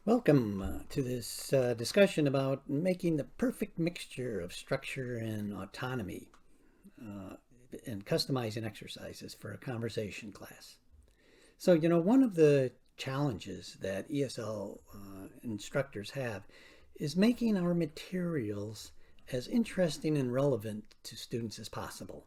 Welcome to this discussion about making the perfect mixture of structure and autonomy uh, and customizing exercises for a conversation class. So, one of the challenges that ESL instructors have is making our materials as interesting and relevant to students as possible.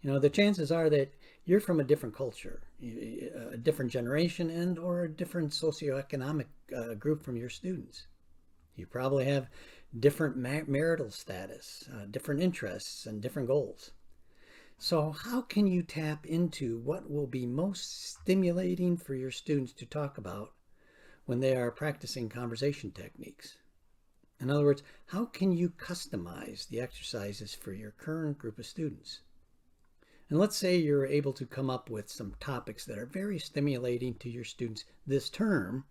The chances are that you're from a different culture, a different generation, and or a different socioeconomic group from your students. You probably have different marital status, different interests, and different goals. So how can you tap into what will be most stimulating for your students to talk about when they are practicing conversation techniques? In other words, how can you customize the exercises for your current group of students? And let's say you're able to come up with some topics that are very stimulating to your students this term.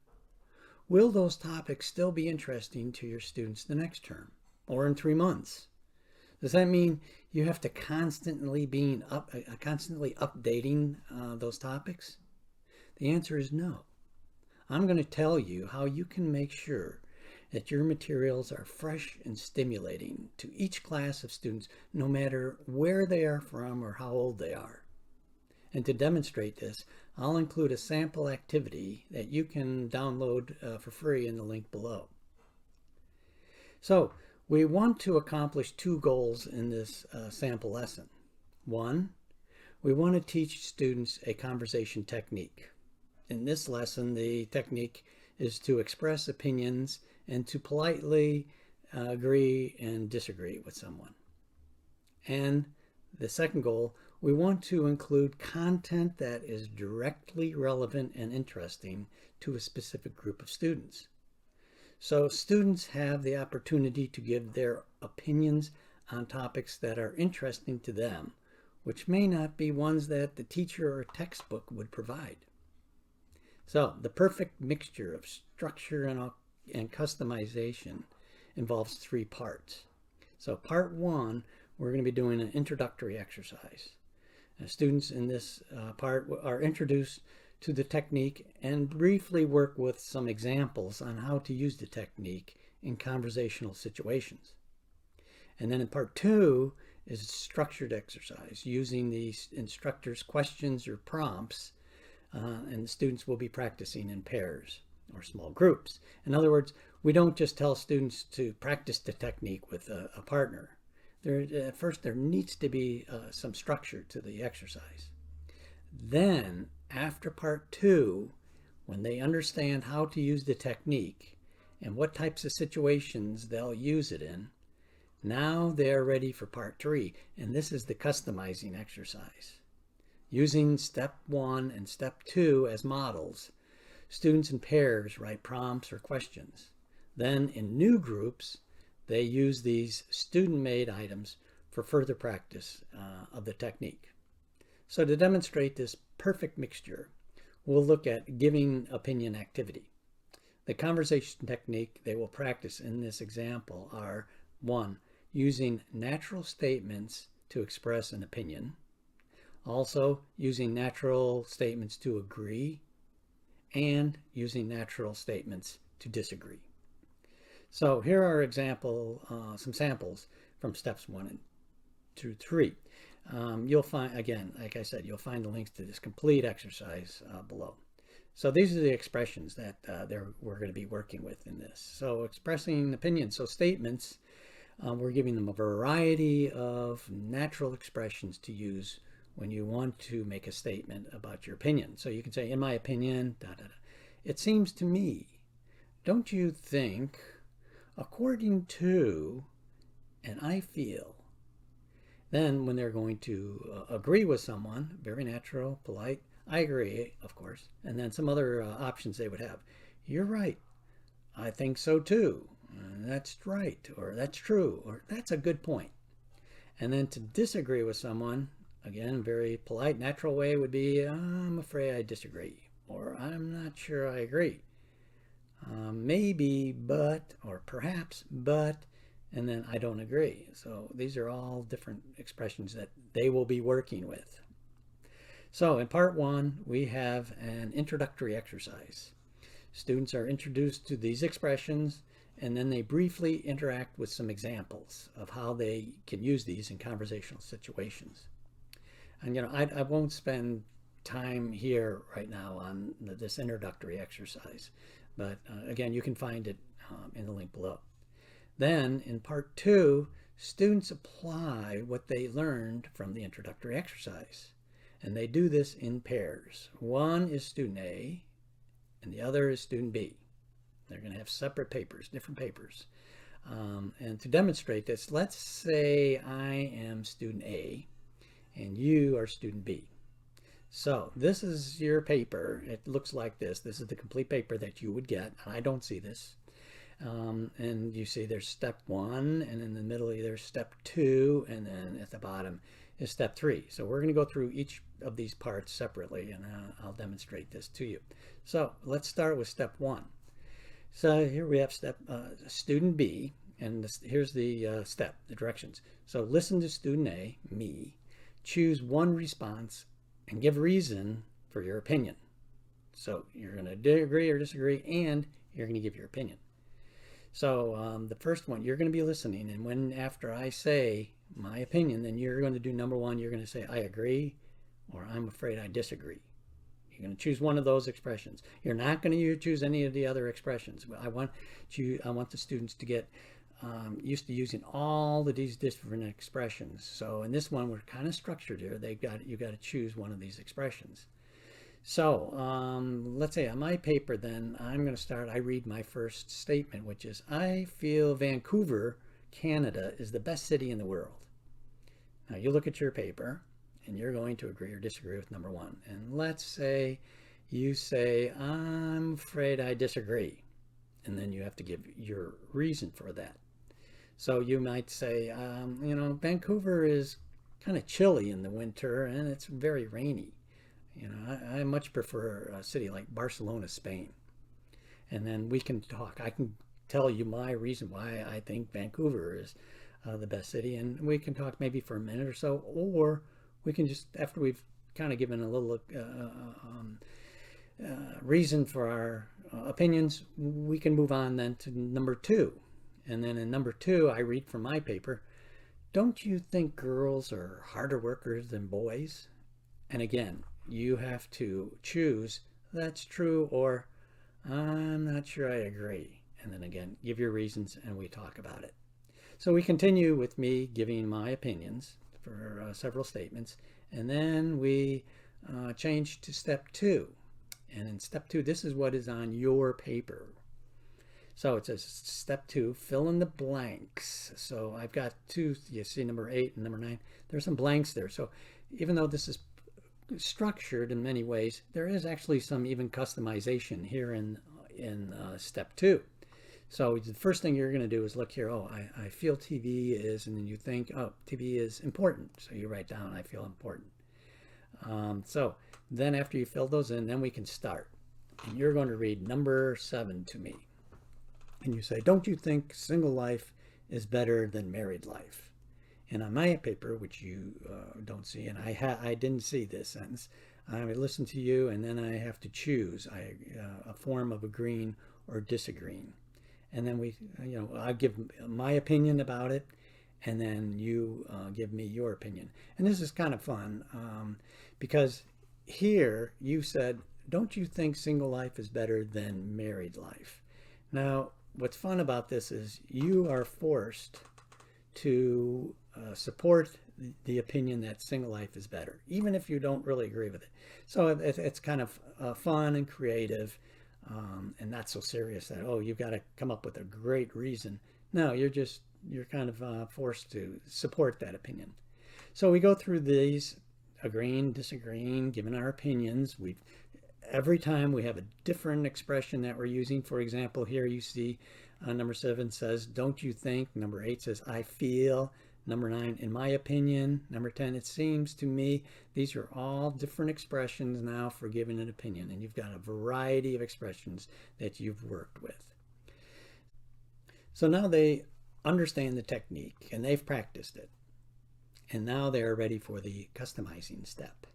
Will those topics still be interesting to your students the next term or in 3 months? Does that mean you have to constantly updating those topics? The answer is no. I'm going to tell you how you can make sure that your materials are fresh and stimulating to each class of students, no matter where they are from or how old they are. And to demonstrate this, I'll include a sample activity that you can download for free in the link below. So we want to accomplish two goals in this sample lesson. One, we want to teach students a conversation technique. In this lesson, the technique is to express opinions and to politely agree and disagree with someone. And the second goal, we want to include content that is directly relevant and interesting to a specific group of students. So students have the opportunity to give their opinions on topics that are interesting to them, which may not be ones that the teacher or textbook would provide. So the perfect mixture of structure and customization involves 3 parts. So part 1, we're going to be doing an introductory exercise. Students in this part are introduced to the technique and briefly work with some examples on how to use the technique in conversational situations. And then in part 2 is a structured exercise using the instructor's questions or prompts, and the students will be practicing in pairs or small groups. In other words, we don't just tell students to practice the technique with a partner. First, there needs to be some structure to the exercise. Then, after part 2, when they understand how to use the technique and what types of situations they'll use it in, now they're ready for part 3, and this is the customizing exercise. Using step 1 and step 2 as models, students in pairs write prompts or questions. Then in new groups, they use these student-made items for further practice of the technique. So to demonstrate this perfect mixture, we'll look at giving opinion activity. The conversation technique they will practice in this example are 1, using natural statements to express an opinion. Also, using natural statements to agree, and using natural statements to disagree. So here are some samples from steps 1 through 3. You'll find, again, like I said, you'll find the links to this complete exercise below. So these are the expressions that we're going to be working with in this. So expressing opinions, so statements, we're giving them a variety of natural expressions to use when you want to make a statement about your opinion. So you can say, in my opinion, it seems to me, don't you think, according to, and I feel. Then when they're going to agree with someone, very natural, polite, I agree, of course, and then some other options they would have. You're right, I think so too, that's right, or that's true, or that's a good point. And then to disagree with someone, again, very polite, natural way would be, I'm afraid I disagree, or I'm not sure I agree. Maybe, but, or perhaps, but, and then I don't agree. So these are all different expressions that they will be working with. So in part 1, we have an introductory exercise. Students are introduced to these expressions, and then they briefly interact with some examples of how they can use these in conversational situations. And I won't spend time here right now on this introductory exercise, but again, you can find it in the link below. Then in part 2, students apply what they learned from the introductory exercise, and they do this in pairs. One is student A and the other is student B. They're going to have separate papers, different papers. And to demonstrate this, let's say I am student A and you are student B. So this is your paper. It looks like this. This is the complete paper that you would get. I don't see this. And you see there's step 1, and in the middle there's step 2, and then at the bottom is step 3. So we're going to go through each of these parts separately, and I'll demonstrate this to you. So let's start with step 1. So here we have student B, and here's the the directions. So listen to student A, me, choose one response, and give reason for your opinion. So you're going to agree or disagree, and you're going to give your opinion. So the first one, you're going to be listening, and after I say my opinion, then you're going to do number 1, you're going to say I agree, or I'm afraid I disagree. You're going to choose one of those expressions. You're not going to choose any of the other expressions. I want the students to get used to using all of these different expressions. So in this one, we're kind of structured here. You got to choose one of these expressions. So let's say on my paper, then I'm going to start. I read my first statement, which is, I feel Vancouver, Canada, is the best city in the world. Now you look at your paper, and you're going to agree or disagree with number 1. And let's say you say, I'm afraid I disagree. And then you have to give your reason for that. So you might say, Vancouver is kind of chilly in the winter, and it's very rainy. I much prefer a city like Barcelona, Spain. And then we can talk. I can tell you my reason why I think Vancouver is the best city, and we can talk maybe for a minute or so, or we can just, after we've kind of given a little reason for our opinions, we can move on then to number 2. And then in number 2, I read from my paper, don't you think girls are harder workers than boys? And again, you have to choose, that's true, or I'm not sure I agree. And then again, give your reasons and we talk about it. So we continue with me giving my opinions for several statements, and then we change to step 2. And in step 2, this is what is on your paper. So it says step 2, fill in the blanks. So I've got 2, you see number 8 and number 9. There's some blanks there. So even though this is structured in many ways, there is actually some even customization here in step 2. So the first thing you're going to do is look here, I feel TV is, and then you think, TV is important. So you write down, I feel important. So then after you fill those in, then we can start. And you're going to read number 7 to me. And you say, don't you think single life is better than married life? And on my paper, which you don't see, and I didn't see this sentence, I would listen to you, and then I have to choose a form of agreeing or disagreeing. And then I give my opinion about it, and then you give me your opinion. And this is kind of fun because here you said, don't you think single life is better than married life? Now, what's fun about this is you are forced to support the opinion that single life is better, even if you don't really agree with it. So it's kind of fun and creative. And not so serious that, you've got to come up with a great reason. No, you're kind of forced to support that opinion. So we go through these, agreeing, disagreeing, giving our opinions. Every time we have a different expression that we're using. For example, here you see number 7 says, don't you think? Number 8 says, I feel. Number 9, in my opinion. Number 10, it seems to me. These are all different expressions now for giving an opinion. And you've got a variety of expressions that you've worked with. So now they understand the technique and they've practiced it. And now they're ready for the customizing step.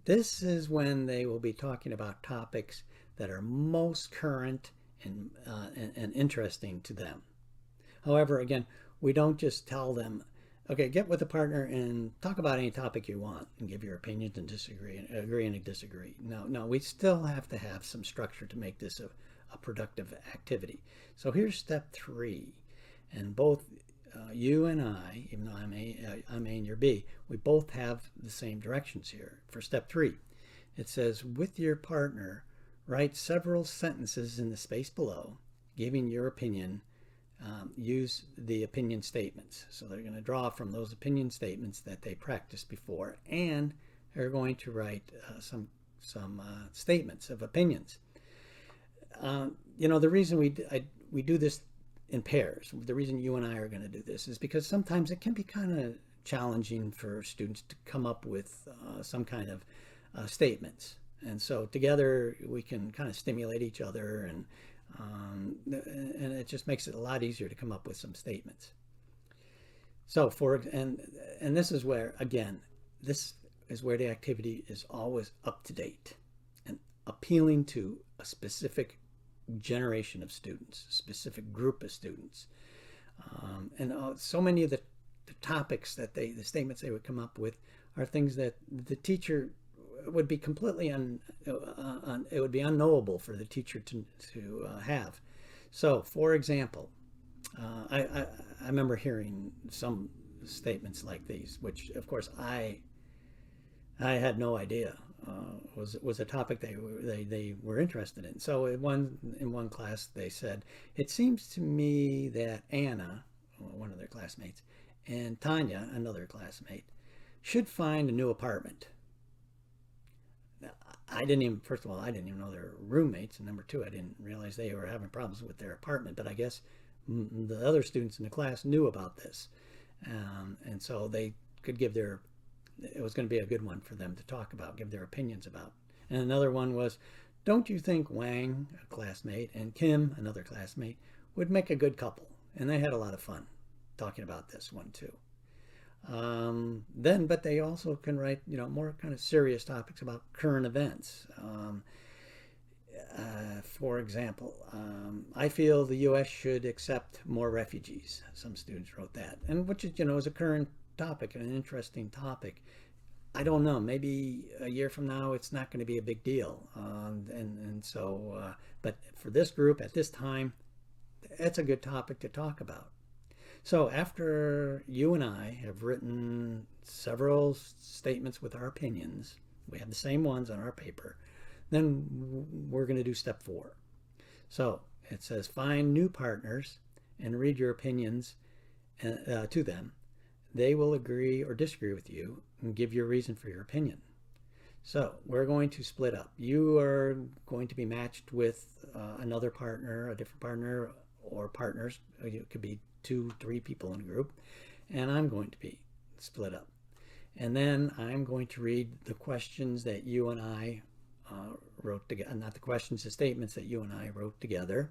This is when they will be talking about topics that are most current and interesting to them. However, again, we don't just tell them, okay, get with a partner and talk about any topic you want and give your opinions and agree and disagree. No, we still have to have some structure to make this a productive activity. So here's step 3. And both you and I, even though I'm A and you're B, we both have the same directions here. For step 3, it says, with your partner, write several sentences in the space below, giving your opinion. Use the opinion statements. So they're going to draw from those opinion statements that they practiced before, and they're going to write some statements of opinions. The reason we do this in pairs, the reason you and I are going to do this, is because sometimes it can be kind of challenging for students to come up with some kind of statements. And so together we can kind of stimulate each other, and it just makes it a lot easier to come up with some statements. So and this is where, again, this is where the activity is always up to date and appealing to a specific generation of students, a specific group of students. So many of the topics that the statements they would come up with are things that the teacher would be completely it would be unknowable for the teacher to have. So, for example, I remember hearing some statements like these, which of course I had no idea was a topic they were interested in. So in one class they said, it seems to me that Anna, one of their classmates, and Tanya, another classmate, should find a new apartment. First of all, I didn't even know they were roommates, and number 2, I didn't realize they were having problems with their apartment, but I guess the other students in the class knew about this, and so they could give it was going to be a good one for them to talk about, give their opinions about. And another one was, don't you think Wang, a classmate, and Kim, another classmate, would make a good couple? And they had a lot of fun talking about this one too. But they also can write, more kind of serious topics about current events. For example, I feel the U.S. should accept more refugees. Some students wrote that, and which is a current topic and an interesting topic. I don't know, maybe a year from now it's not going to be a big deal. But for this group at this time, it's a good topic to talk about. So after you and I have written several statements with our opinions, we have the same ones on our paper, then we're going to do step 4. So it says, find new partners and read your opinions to them. They will agree or disagree with you and give you a reason for your opinion. So we're going to split up. You are going to be matched with another partner, a different partner, or partners. It could be 2-3 people in a group, and I'm going to be split up. And then I'm going to read the questions that you and I wrote together, not the questions, the statements that you and I wrote together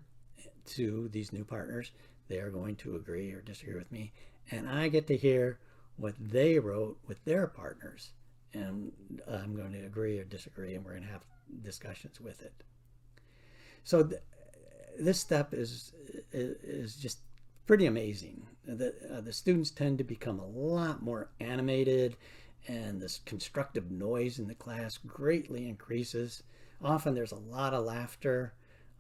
to these new partners. They are going to agree or disagree with me, and I get to hear what they wrote with their partners, and I'm going to agree or disagree, and we're going to have discussions with it. So this step is just pretty amazing. The students tend to become a lot more animated, and this constructive noise in the class greatly increases. Often there's a lot of laughter,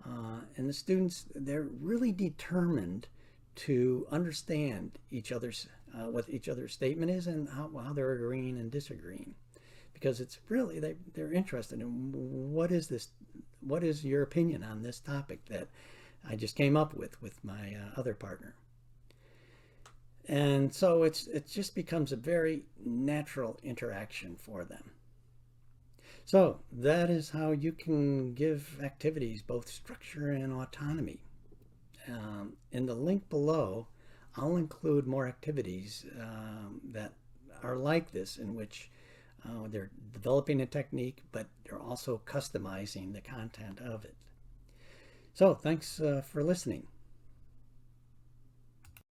and the students, they're really determined to understand each other's what each other's statement is and how they're agreeing and disagreeing, because it's really they're interested in what is your opinion on this topic that I just came up with my other partner. And so it just becomes a very natural interaction for them. So that is how you can give activities both structure and autonomy. In the link below, I'll include more activities that are like this, in which they're developing a technique, but they're also customizing the content of it. So thanks for listening.